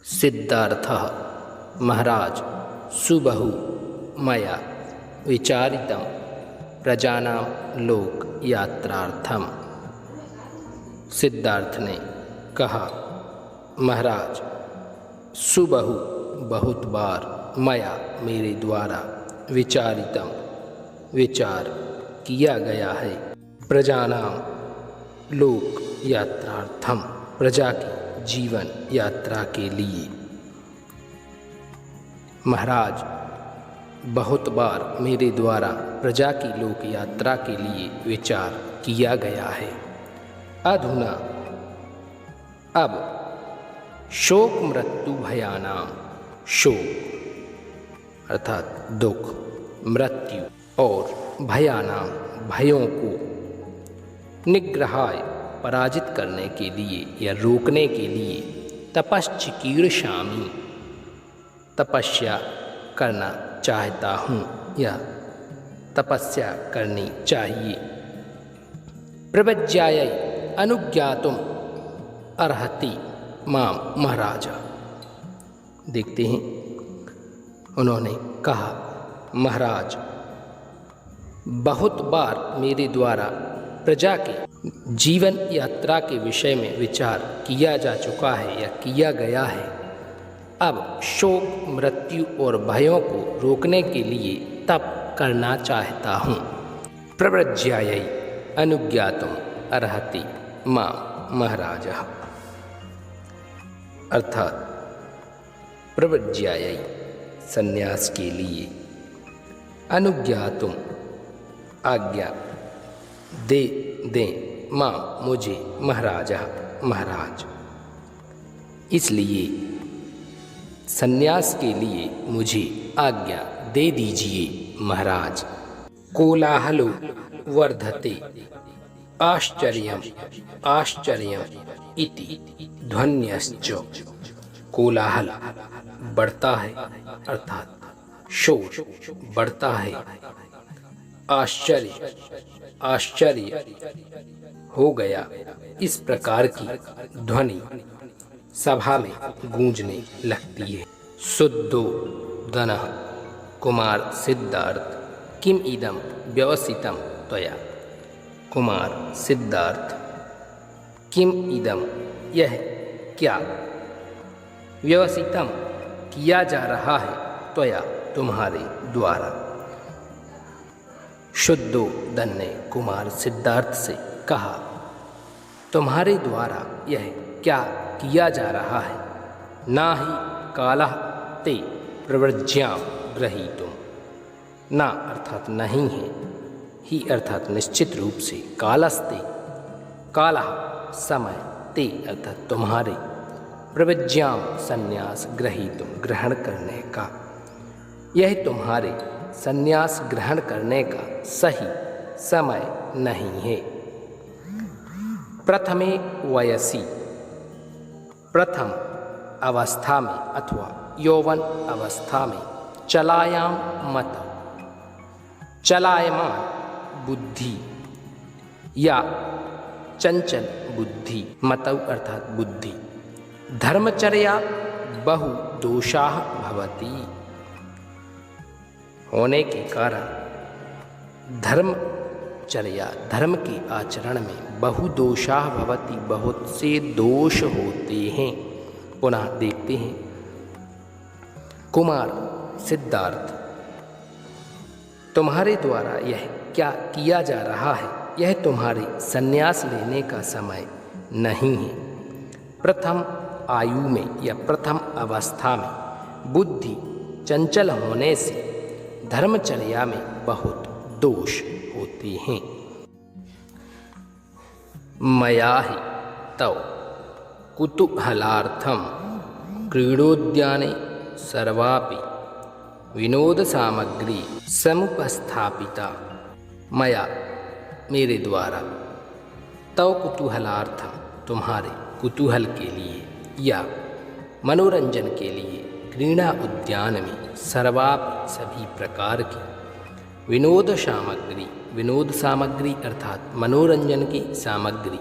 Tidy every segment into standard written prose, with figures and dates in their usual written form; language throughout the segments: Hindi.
सिद्धार्थः महाराज सुबहु मया विचारितं प्रजानां लोक यात्रार्थम। सिद्धार्थ ने कहा, महाराज सुबहु बहुत बार मया मेरे द्वारा विचारितम विचार किया गया है प्रजानां लोक यात्रार्थम, प्रजा की जीवन यात्रा के लिए। महाराज बहुत बार मेरे द्वारा प्रजा की लोक यात्रा के लिए विचार किया गया है। अधुना अब शोक मृत्यु भयानाम, शोक अर्थात दुख, मृत्यु और भयानाम भयों को निग्रहाय पराजित करने के लिए या रोकने के लिए तपश्चिकीर्षामि, तपस्या करना चाहता हूँ या तपस्या करनी चाहिए। प्रव्रज्यायै अनुज्ञातुम अर्हति माम महाराज। देखते हैं, उन्होंने कहा, महाराज बहुत बार मेरे द्वारा प्रजा के जीवन यात्रा के विषय में विचार किया जा चुका है या किया गया है। अब शोक, मृत्यु और भयों को रोकने के लिए तप करना चाहता हूँ। प्रव्रज्यायै अनुज्ञातुम अर्हति मां महाराजः, अर्थात प्रव्रज्यायै संन्यास के लिए, अनुज्ञातुम आज्ञा दे दें, मां मुझे महाराजः महाराज, इसलिए संन्यास के लिए मुझे आज्ञा दे दीजिए महाराज। कोलाहलो वर्धते आश्चर्यम आश्चर्यम इति ध्वन्यश्च। कोलाहल बढ़ता है अर्थात शोर बढ़ता है, आश्चर्य आश्चर्य हो गया, इस प्रकार की ध्वनि सभा में गूंजने लगती है। शुद्धोदनः कुमार सिद्धार्थ किम इदम व्यवसितम त्वया। कुमार सिद्धार्थ किम इदम, यह क्या व्यवसितम किया जा रहा है, त्वया तुम्हारे द्वारा। शुद्धोदन ने कुमार सिद्धार्थ से कहा, तुम्हारे द्वारा यह क्या किया जा रहा है। ना ही कालः ते प्रव्रज्याम ग्रहीतुम, ना अर्थात नहीं है, ही अर्थात निश्चित रूप से, कालस्ते कालः समय, ते अर्थात तुम्हारे, प्रव्रज्याम संन्यास ग्रहीतुम ग्रहण करने का, यह तुम्हारे संन्यास ग्रहण करने का सही समय नहीं है। प्रथमे वयसी, प्रथम अवस्था में अथवा यौवन अवस्था में, चलायाम मत, चलायमान बुद्धि या चंचल बुद्धि, मतौ अर्थात बुद्धि, धर्मचर्या बहु दोषाः भवति, होने के कारण धर्मचर्या धर्म के आचरण में बहु दोषाः भवति, बहुत से दोष होते हैं। पुनः देखते हैं, कुमार सिद्धार्थ तुम्हारे द्वारा यह क्या किया जा रहा है, यह तुम्हारे संन्यास लेने का समय नहीं है। प्रथम आयु में या प्रथम अवस्था में बुद्धि चंचल होने से धर्मचर्या में बहुत दोष होते हैं। मया हि तव कुतूहलार्थम क्रीडोद्याने सर्वापि विनोद सामग्री समुपस्थापिता। मया मेरे द्वारा, तव कुतूहलार्थम तुम्हारे कुतूहल के लिए या मनोरंजन के लिए, क्रीड़ा उद्यान में सर्वापि सभी प्रकार की, विनोद सामग्री, विनोद सामग्री अर्थात मनोरंजन की सामग्री,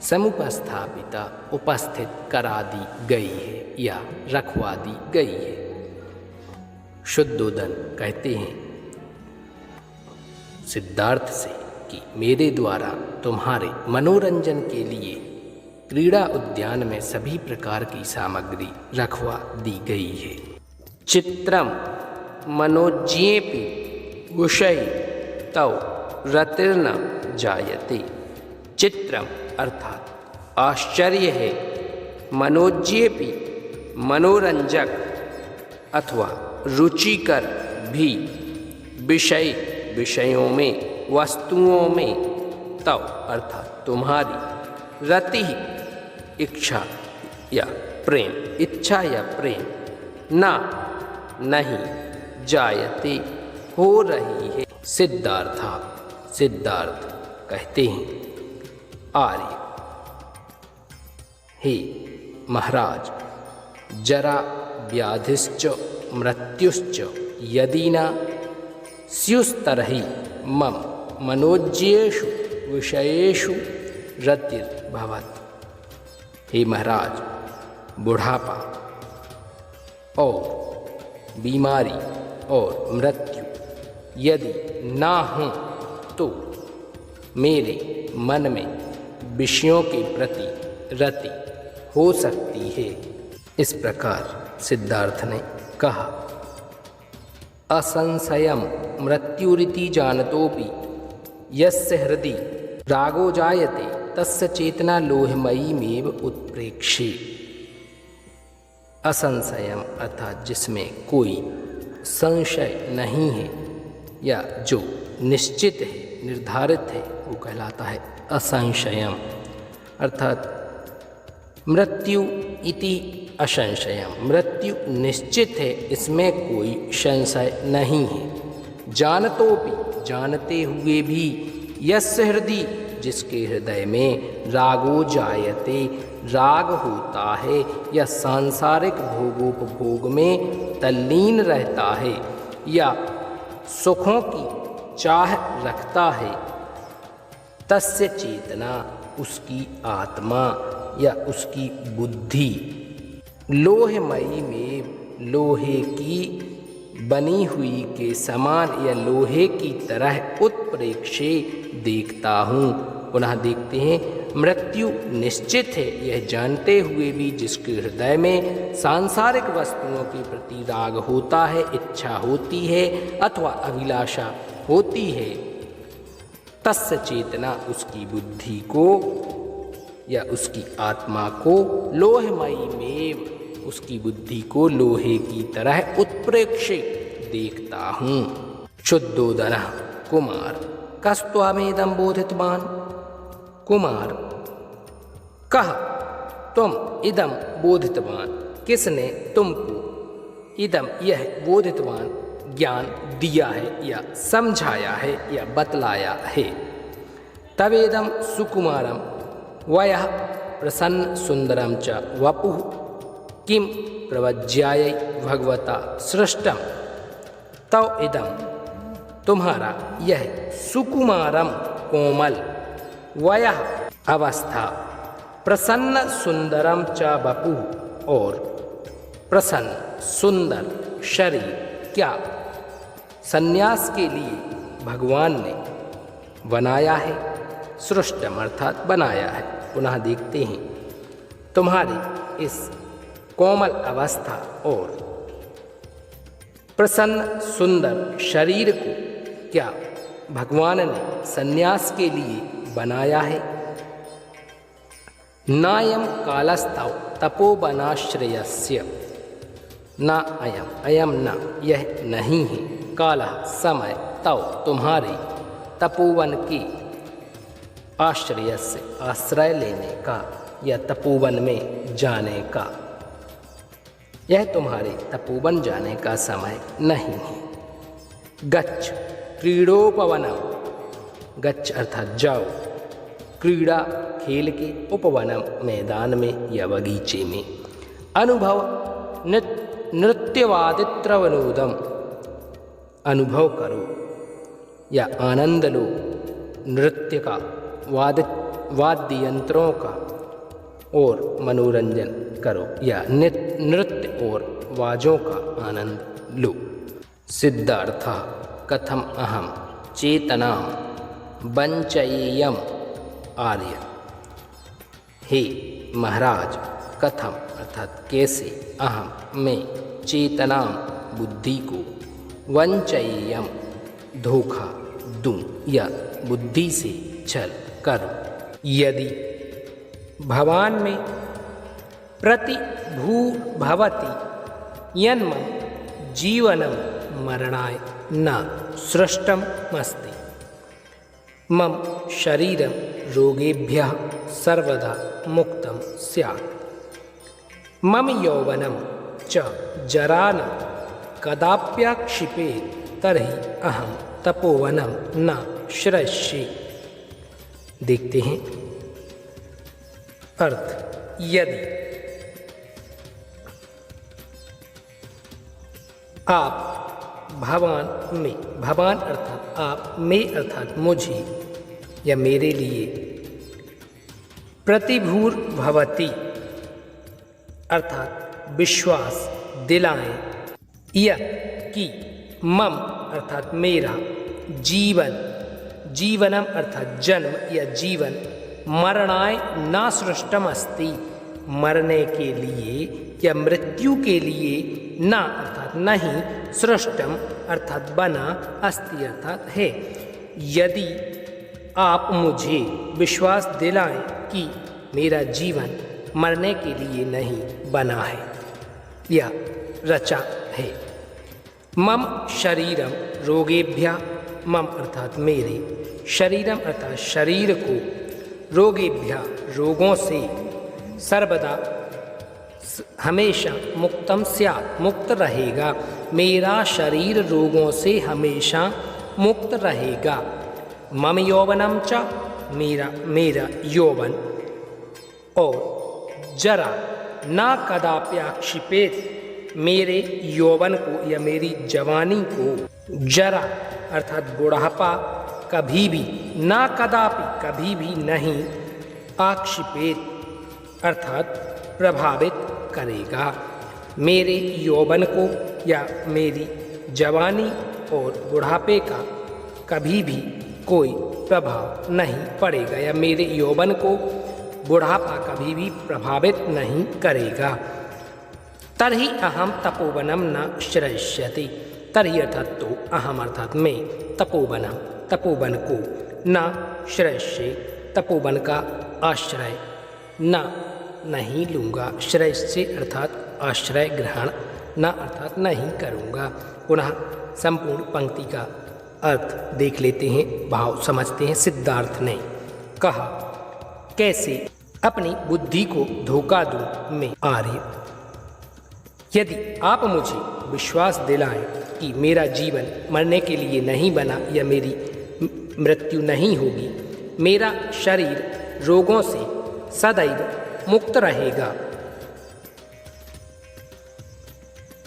समुपस्थापिता उपस्थित करा दी गई है। या रखवा दी गई है। शुद्धोदन कहते हैं सिद्धार्थ से कि मेरे द्वारा तुम्हारे मनोरंजन के लिए क्रीड़ा उद्यान में सभी प्रकार की सामग्री रखवा दी गई है। चित्रम मनोज्ञेपि विषय तव रतिर्न जायते। चित्रम अर्थात आश्चर्य है, मनोज्ञेपि मनोरंजक अथवा रुचिकर भी, विषय विषयों में, वस्तुओं में, तव अर्थात तुम्हारी, रति इच्छा या प्रेम, इच्छा या प्रेम, ना नहीं, जायते हो रही है। सिद्धार्था सिद्धार्थ कहते हैं आर्य, हे महाराज, जरा व्याधिश्च मृत्युश्च यदि न स्युस्तर्हि मम मनोज्ञेषु विषयेषु रतिर्भवत्। हे महाराज, बुढ़ापा और बीमारी और मृत्यु यदि ना हो तो मेरे मन में विषयों के प्रति रति हो सकती है। इस प्रकार सिद्धार्थ ने कहा। असंशयम मृत्युरिति जानतोपि यस्य हृदि रागो जायते तस्य चेतना लोहमयीमेव उत्प्रेक्षे। असंशयम अर्थात जिसमें कोई संशय नहीं है या जो निश्चित है, निर्धारित है, वो कहलाता है असंशयम। अर्थात मृत्यु इति असंशयम, मृत्यु निश्चित है, इसमें कोई संशय नहीं है। जानतो भी, जानते हुए भी, यस्य हृदय जिसके हृदय में रागो जायते राग होता है या सांसारिक भोगोपभोग में तल्लीन रहता है या सुखों की चाह रखता है, तस्य चेतना उसकी आत्मा या उसकी बुद्धि लोहमयी में लोहे की बनी हुई के समान या लोहे की तरह उत्प्रेक्षे देखता हूँ। पुनः देखते हैं, मृत्यु निश्चित है यह जानते हुए भी जिसके हृदय में सांसारिक वस्तुओं के प्रति राग होता है, इच्छा होती है अथवा अभिलाषा होती है, तस्य चेतना उसकी बुद्धि को या उसकी आत्मा को लोहमयी में उसकी बुद्धि को लोहे की तरह उत्प्रेक्षे देखता हूँ। शुद्धोदन कुमार, कस्त्वामेदं बोधितवान। कुमार, कह तुम इदम बोधितवान, किसने तुमको इदम यह बोधितवान ज्ञान दिया है या समझाया है या बतलाया है। तवेदम सुकुमारम वयः प्रसन्न सुंदरम च वपुः किम प्रवज्यायै भगवता सृष्टम। तव इदम तुम्हारा यह सुकुमारम कोमल, वयः अवस्था, प्रसन्न सुंदरम च वपुः और प्रसन्न सुंदर शरीर क्या संन्यास के लिए भगवान ने बनाया है। सृष्टम अर्थात बनाया है। पुनः देखते हैं, तुम्हारी इस कोमल अवस्था और प्रसन्न सुंदर शरीर को क्या भगवान ने संन्यास के लिए बनाया है। नायम कालस्तव तपोवनाश्रयस्य, न अयम, अयम न यह नहीं है, कालः समय, तव तुम्हारे, तपोवन के, आश्रय से आश्रय लेने का या तपोवन में जाने का, यह तुम्हारे तपोवन जाने का समय नहीं है। गच्छ क्रीडोपवनम, गच्छ अर्थात जाओ, क्रीड़ा खेल के, उपवनम मैदान में या बगीचे में। अनुभव नृत्यवादित्रवनोदम, अनुभव करो या आनंद लो नृत्य का, वाद्य यंत्रों का और मनोरंजन करो या नृत्य नृत्य और वाजों का आनंद लो। सिद्धार्थः कथम अहम चेतनां वंचयेयम् आर्य। हे महाराज, कथम अर्थात कैसे, अहम मैं, चेतनां बुद्धि को, वंचयेयम् धोखा दूं या बुद्धि से छल करूं। यदि भवान में प्रतिभूर्भवति यन्मम जीवनं मरणाय न सृष्टमस्ति। मम शरीरं रोगेभ्यः सर्वदा मुक्तं स्यात्। मम यौवनं च जरा न कदाप्यक्षिपेत् तर्हि अहं तपोवनं न श्रयस्ये। देखते हैं अर्थ। यदि आप भगवान में, भगवान अर्थात आप में अर्थात मुझे या मेरे लिए, प्रतिभूर्भवति अर्थात विश्वास दिलाएं, यह कि मम अर्थात मेरा, जीवन, जीवनम अर्थात जन्म या जीवन, मरणाय न सृष्टम अस्ति मरने के लिए या मृत्यु के लिए, न अर्थात नहीं, सृष्टम अर्थात बना, अस्ति अर्थात है। यदि आप मुझे विश्वास दिलाएं कि मेरा जीवन मरने के लिए नहीं बना है या रचा है। मम शरीरम रोगेभ्यः, मम अर्थात मेरे, शरीरम अर्थात शरीर को, रोगेभ्यः रोगों से, सर्वदा हमेशा, मुक्तम स्यात् मुक्त रहेगा। मेरा शरीर रोगों से हमेशा मुक्त रहेगा। मम यौवनम च मेरा यौवन, और जरा न कदाप्यक्षिपेत् मेरे यौवन को या मेरी जवानी को, जरा अर्थात बुढ़ापा, कभी भी, न कदापि कभी भी नहीं, आक्षिपेत अर्थात प्रभावित करेगा। मेरे यौवन को या मेरी जवानी और बुढ़ापे का कभी भी कोई प्रभाव नहीं पड़ेगा, या मेरे यौवन को बुढ़ापा कभी भी प्रभावित नहीं करेगा। तर्हि अहम तपोवनम न श्रयस्यति। तर्हि अर्थात तो, अहम अर्थात मैं, तपोवनम तपोवन को, न श्रयस्ये तपोवन का आश्रय, न नहीं लूँगा, श्रयस्ये अर्थात आश्रय ग्रहण, न अर्थात नहीं करूँगा। पुनः संपूर्ण पंक्ति का अर्थ देख लेते हैं, भाव समझते हैं। सिद्धार्थ ने कहा, कैसे अपनी बुद्धि को धोखा दूं मैं आर्य। यदि आप मुझे विश्वास दिलाएं कि मेरा जीवन मरने के लिए नहीं बना या मेरी मृत्यु नहीं होगी, मेरा शरीर रोगों से सदैव मुक्त रहेगा,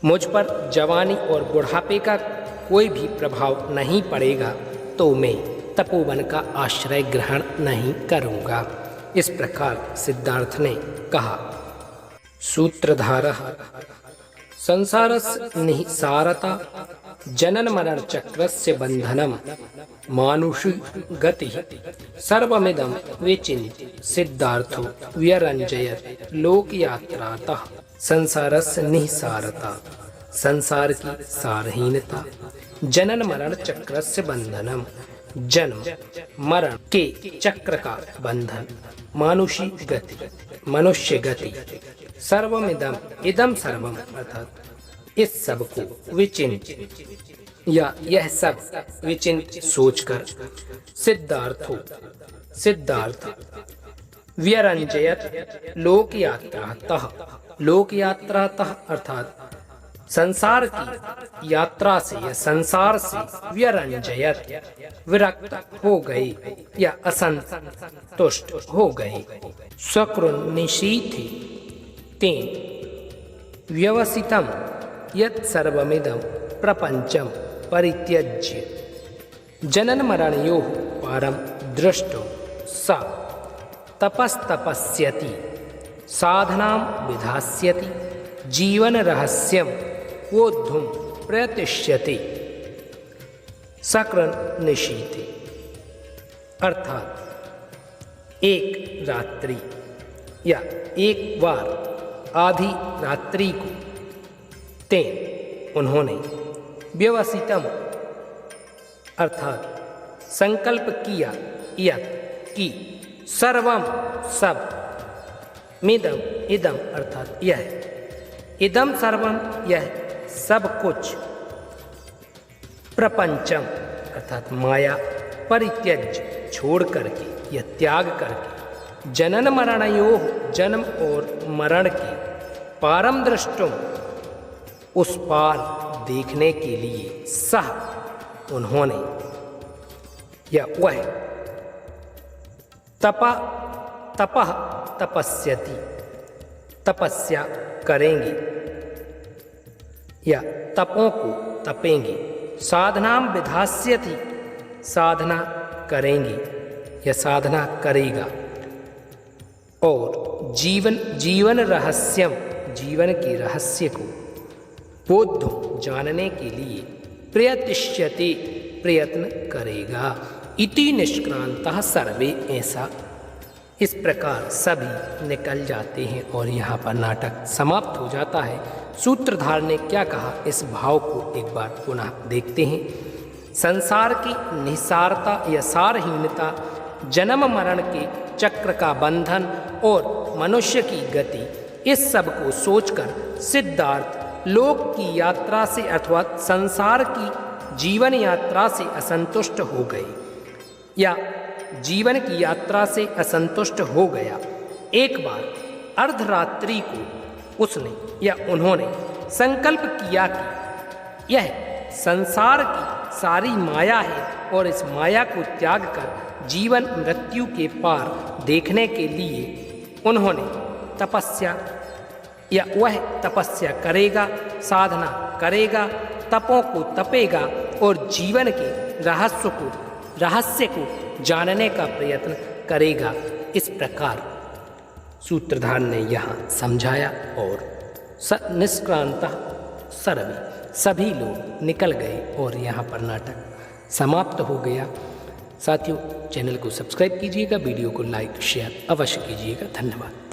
मुझ पर जवानी और बुढ़ापे का कोई भी प्रभाव नहीं पड़ेगा, तो मैं तपोवन का आश्रय ग्रहण नहीं करूँगा। इस प्रकार सिद्धार्थ ने कहा। सूत्रधारः संसारस्य निःसारता जनन मरण चक्रस्य बंधनम मानुषी गति सर्वमिदं विचिन्त्य सिद्धार्थो व्यरंजयत लोकयात्रातः। संसारस्य निःसारता, संसार की सारहीनता, जनन मरण चक्रस्य बंधनम, जन्म मरण के चक्र का बंधन, मानुषी गति मनुष्य गति, सर्वमिदम इदम सर्वम अर्थात इस सब को विचिन्त्य या यह सब विचिन्त्य सोचकर सिद्धार्थ व्यरंजयत लोकयात्रातः, लोकयात्रातः अर्थात संसार की यात्रा से या संसार से, व्यरंजयत विरक्त हो गए या असंतुष्ट हो गए। स्वकृन्निशीथे तेन व्यवसितम यत् सर्वमिदं प्रपंचम परित्यज्य जनन मरणयोः पारं दृष्टो स तपस्तपस्यति साधनां विधास्यति जीवन रहस्यम वोद्धुम प्रयतिष्यते सकृन् निशीथे। अर्थात एक रात्रि या एक बार आधी रात्रि को तेन उन्होंने व्यवसितम अर्थात संकल्प किया यत् कि सर्वम सब मिदम इदम अर्थात यह इदम सर्वम यह सब कुछ प्रपंचम अर्थात माया परित्यज्य छोड़ करके या त्याग करके जनन मरणयोः जन्म और मरण के पारम दृष्टुम उस पार देखने के लिए सह उन्होंने या वह तपः तपस्यति तपस्या करेंगे या तपों को तपेंगे, साधनाम विधास्यति साधना करेंगे या साधना करेगा, और जीवन रहस्यम जीवन के रहस्य को बोध जानने के लिए प्रयतिष्यते प्रयत्न करेगा। इति निष्क्रांतः सर्वे ऐसा इस प्रकार सभी निकल जाते हैं और यहाँ पर नाटक समाप्त हो जाता है। सूत्रधार ने क्या कहा इस भाव को एक बार पुनः देखते हैं। संसार की निसारता या सारहीनता, जन्म मरण के चक्र का बंधन और मनुष्य की गति, इस सब को सोचकर सिद्धार्थ लोक की यात्रा से अथवा संसार की जीवन यात्रा से असंतुष्ट हो गए या जीवन की यात्रा से असंतुष्ट हो गया। एक बार अर्धरात्रि को उसने या उन्होंने संकल्प किया कि यह संसार की सारी माया है और इस माया को त्याग कर जीवन मृत्यु के पार देखने के लिए उन्होंने तपस्या या वह तपस्या करेगा, साधना करेगा, तपों को तपेगा और जीवन के रहस्य को जानने का प्रयत्न करेगा। इस प्रकार सूत्रधार ने यहाँ समझाया और निष्क्रांत सर्वे सभी लोग निकल गए और यहाँ पर नाटक समाप्त हो गया। साथियों, चैनल को सब्सक्राइब कीजिएगा, वीडियो को लाइक शेयर अवश्य कीजिएगा। धन्यवाद।